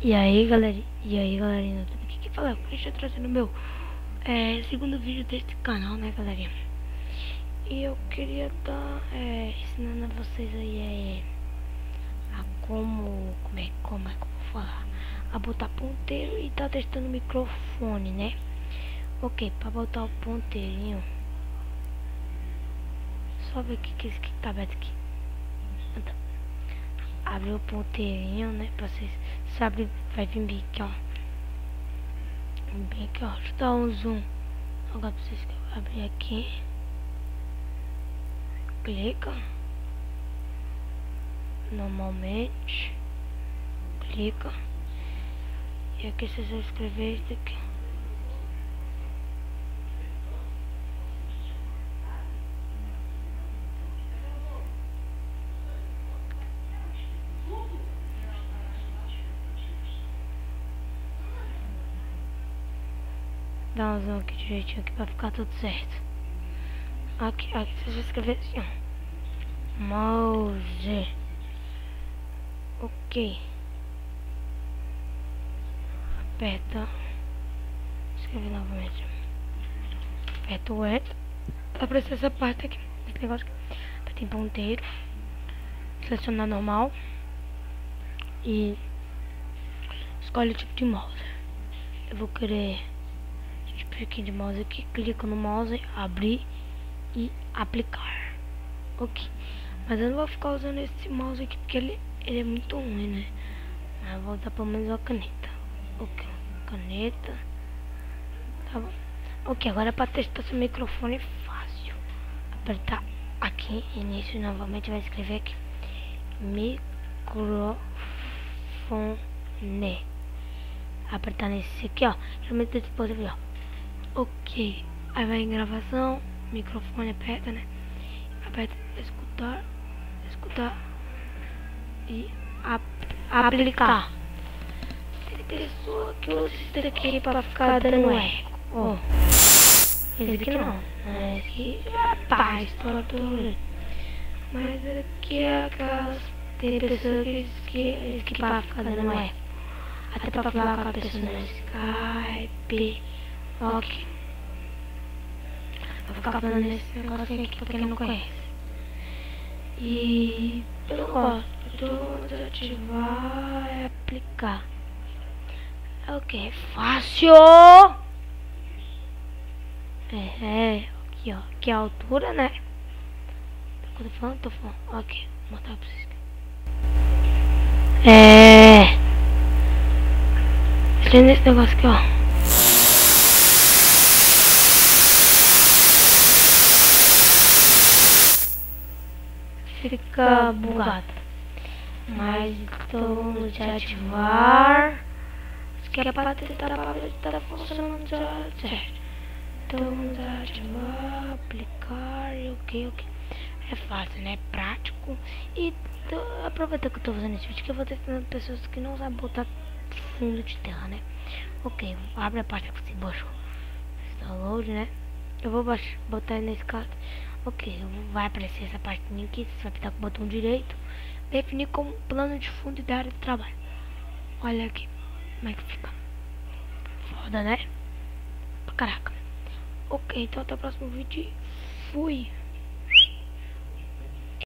E aí galerinha, tudo aqui que fala, eu estou trazendo meu segundo vídeo deste canal, né galerinha. E eu queria estar ensinando a vocês aí a como é que eu vou falar, a botar ponteiro e tá testando o microfone, né. Ok, para botar o ponteirinho, só ver o que tá aberto aqui. Então, abre o ponteirinho, né, pra vocês saberem, vai vir bem aqui, ó. Bem aqui, ó, deixa eu dar um zoom agora pra vocês. Abrir aqui, clica normalmente, clica, e aqui vocês vão escrever isso aqui. Dá um zoom aqui direitinho aqui pra ficar tudo certo. Aqui vocês vão escrever assim, ó, mouse. Ok, aperta, escreve novamente, aperta o Enter, vai aparecer essa parte aqui, esse negócio aqui. Aperta em ponteiro, selecionar normal e escolhe o tipo de mouse. Eu vou querer tipo aqui de mouse aqui, clico no mouse, abrir e aplicar. Ok, mas eu não vou ficar usando esse mouse aqui porque ele é muito ruim, né. Mas eu vou usar pelo menos a caneta. Ok, caneta, tá bom. Ok, agora para testar seu microfone é fácil. Apertar aqui início, novamente vai escrever aqui microfone. Apertar nesse aqui, ó, geralmente esse botão aqui, ó. Ok, aí vai em gravação, microfone, aperta, né, aperta escutar e aplicar. Pessoa que usa isso daqui para ficar dando eco, ó. Esse aqui não, esse aqui rapaz, todo. Mas aqui é aquelas, tem pessoas que para ficar dando eco, até para falar com a pessoa no Skype. Ok, vou ficar falando esse negócio aqui pra quem não conhece. E eu gosto de ativar e aplicar. Ok, fácil. Aqui ó, aqui é a altura, né. Tô falando. Ok, vou mostrar pra vocês. Prende esse negócio aqui, ó. Fica bugado, mas vamos ativar. Isso aqui é para testar para ver se tá funcionando certo. Então vamos ativar, aplicar, ok. É fácil, né? É prático. E aproveita que eu tô fazendo esse vídeo que eu vou testando pessoas que não sabem botar fundo de tela, né? Ok, abre a parte que você baixou, download, né? Eu vou botar nesse caso. Ok, vai aparecer essa parte aqui, você vai apertar com o botão direito, definir como plano de fundo e da área de trabalho. Olha aqui como é que fica. Foda, né? Caraca. Ok, então até o próximo vídeo. Fui.